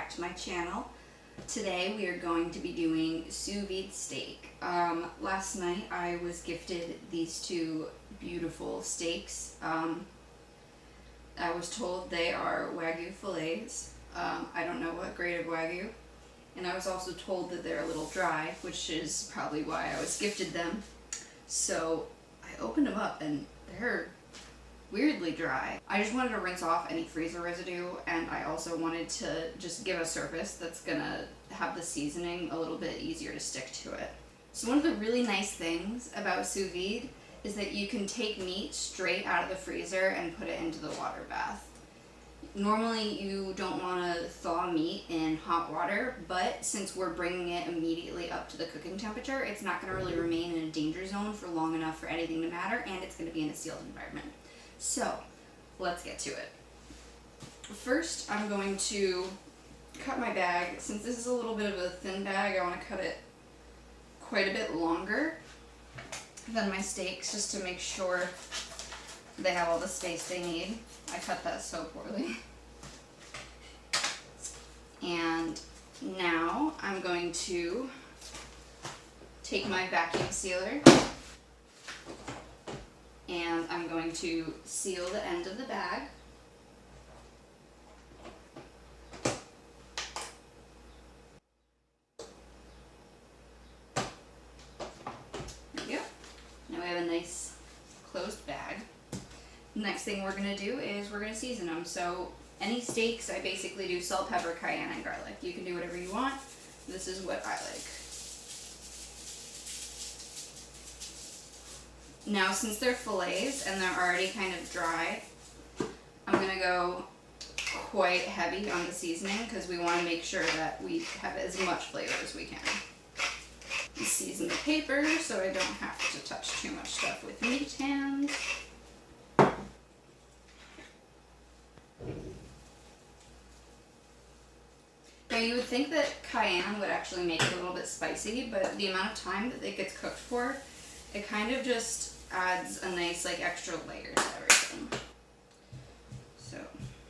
back to my channel. Today we are going to be doing sous vide steak. Last night I was gifted these two beautiful steaks. I was told they are Wagyu fillets. I don't know what grade of Wagyu. And I was also told that they're a little dry, which is probably why I was gifted them. So I opened them up and they're weirdly dry. I just wanted to rinse off any freezer residue, and I also wanted to just give a surface that's gonna have the seasoning a little bit easier to stick to it. So one of the really nice things about sous vide is that you can take meat straight out of the freezer and put it into the water bath. Normally you don't want to thaw meat in hot water, but since we're bringing it immediately up to the cooking temperature, it's not going to really remain in a danger zone for long enough for anything to matter, and it's going to be in a sealed environment. So let's get to it. First, I'm going to cut my bag. Since this is a little bit of a thin bag, I want to cut it quite a bit longer than my steaks, just to make sure they have all the space they need. I cut that so poorly. And now I'm going to take my vacuum sealer and I'm going to seal the end of the bag. There we go. Now we have a nice closed bag. Next thing we're going to do is we're going to season them. So any steaks, I basically do salt, pepper, cayenne, and garlic. You can do whatever you want. This is what I like. Now, since they're fillets and they're already kind of dry, I'm going to go quite heavy on the seasoning because we want to make sure that we have as much flavor as we can. Season the paper so I don't have to touch too much stuff with meat hands. Now, you would think that cayenne would actually make it a little bit spicy, but the amount of time that it gets cooked for, it kind of just adds a nice extra layer to everything. So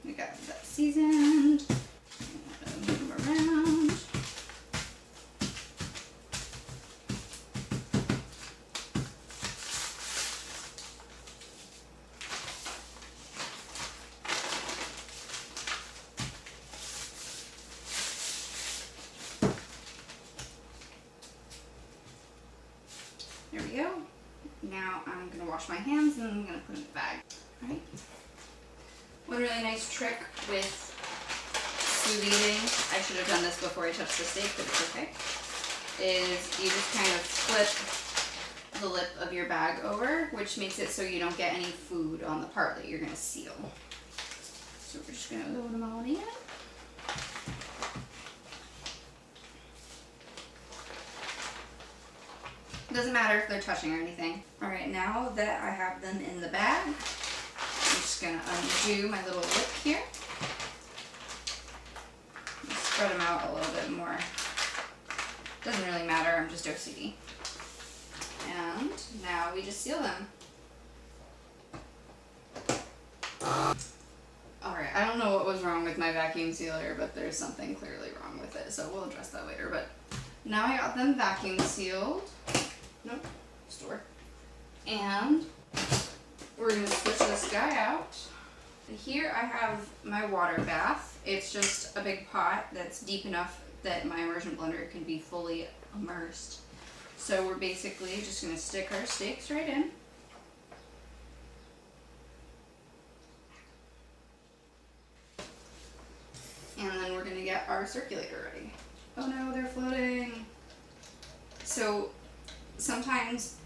we got that seasoned. Move them around. There we go. Now I'm going to wash my hands and I'm going to put them in the bag. Alright. One really nice trick with sous viding, I should have done this before I touched the steak, but it's okay, is you just kind of flip the lip of your bag over, which makes it so you don't get any food on the part that you're going to seal. So we're just going to load them all in. Doesn't matter if they're touching or anything. Alright, now that I have them in the bag, I'm just going to undo my little lip here. Spread them out a little bit more. Doesn't really matter, I'm just OCD. And now we just seal them. Alright, I don't know what was wrong with my vacuum sealer, but there's something clearly wrong with it, so we'll address that later. But now I got them vacuum sealed. Nope, store. And we're going to switch this guy out. Here I have my water bath. It's just a big pot that's deep enough that my immersion blender can be fully immersed. So we're basically just going to stick our steaks right in. And then we're going to get our circulator ready. Oh no, they're floating. So sometimes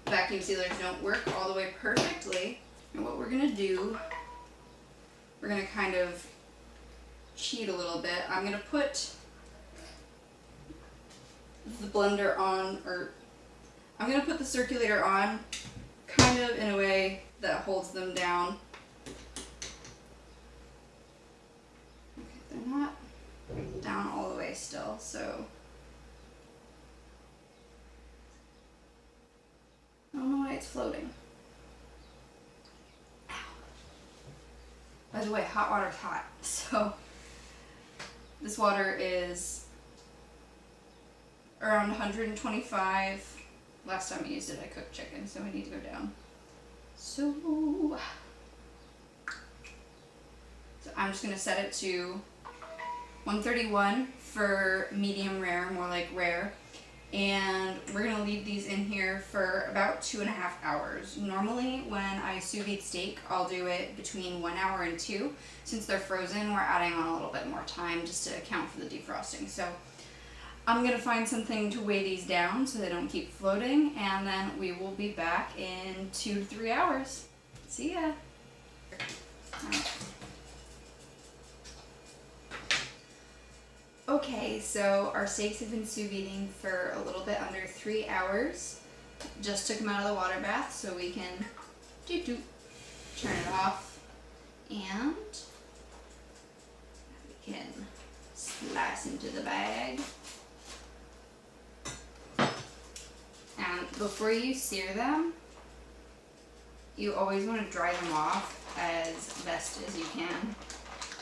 vacuum sealers don't work all the way perfectly. And what we're going to do, we're going to kind of cheat a little bit. I'm going to put the blender on, or I'm going to put the circulator on kind of in a way that holds them down. Okay, they're not down all the way still, so I don't know why it's floating. Ow. By the way, hot water's hot, so This water is around 125. Last time I used it, I cooked chicken, so I need to go down. So I'm just gonna set it to 131 for medium rare, more like rare. And we're gonna leave these in here for about 2.5 hours. Normally when I sous vide steak, I'll do it between 1 hour and 2. Since they're frozen, we're adding on a little bit more time just to account for the defrosting. So I'm gonna find something to weigh these down so they don't keep floating, and then we will be back in 2 to 3 hours. See ya. Okay, so our steaks have been sous videing for a little bit under 3 hours. Just took them out of the water bath so we can turn it off, and we can slice into the bag. And before you sear them, you always want to dry them off as best as you can.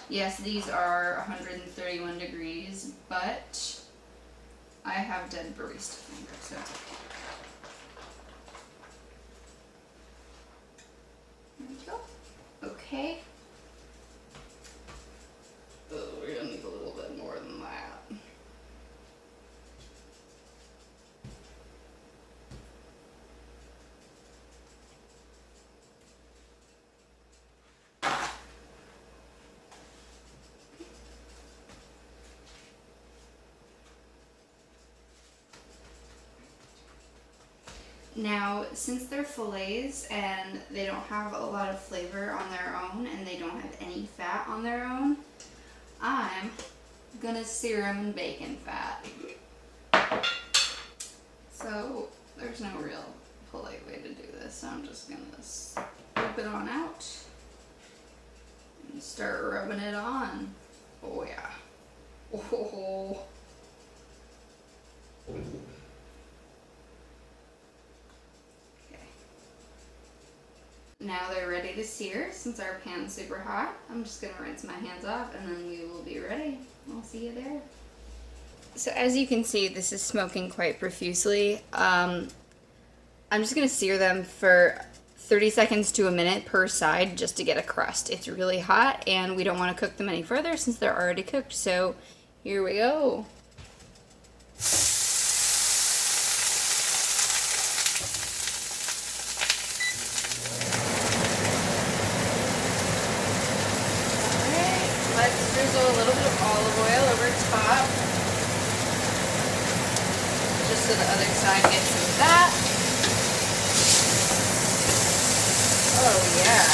Yes, these are 131 degrees, but I have dead barista fingers, so it's okay. There we go. Okay. Oh, we're gonna need a little bit more than that. Now, since they're fillets and they don't have a lot of flavor on their own and they don't have any fat on their own, I'm gonna sear them in bacon fat. So there's no real polite way to do this, so I'm just gonna scoop it on out and start rubbing it on. Oh yeah. Oh. Now they're ready to sear. Since our pan's super hot, I'm just gonna rinse my hands off and then we will be ready. I'll see you there. So as you can see, this is smoking quite profusely. I'm just gonna sear them for 30 seconds to a minute per side just to get a crust. It's really hot and we don't want to cook them any further since they're already cooked. So here we go. Let's drizzle a little bit of olive oil over top, just so the other side gets some of that. Oh yeah.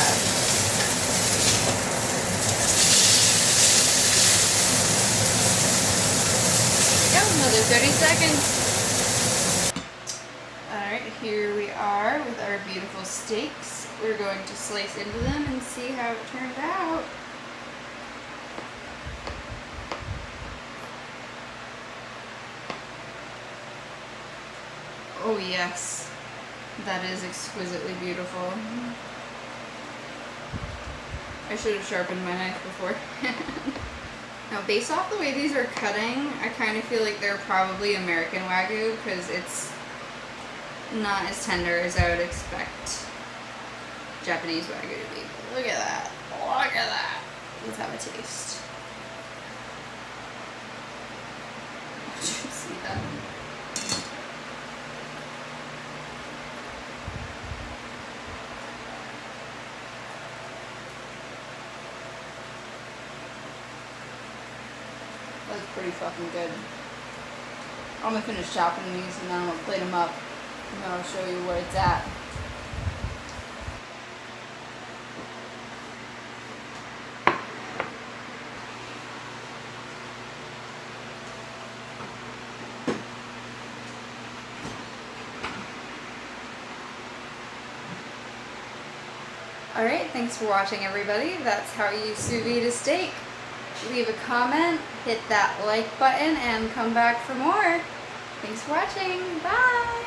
There we go, another 30 seconds. Alright, here we are with our beautiful steaks. We're going to slice into them and see how it turned out. Oh yes, that is exquisitely beautiful. I should have sharpened my knife before. Now, based off the way these are cutting, I kind of feel like they're probably American Wagyu because it's not as tender as I would expect Japanese Wagyu to be. Look at that. Look at that. Let's have a taste. Did you see that? That's pretty fucking good. I'm gonna finish chopping these and then I'm gonna plate them up and then I'll show you where it's at. Alright, thanks for watching everybody. That's how you sous vide a steak. Leave a comment, hit that like button, and come back for more. Thanks for watching. Bye!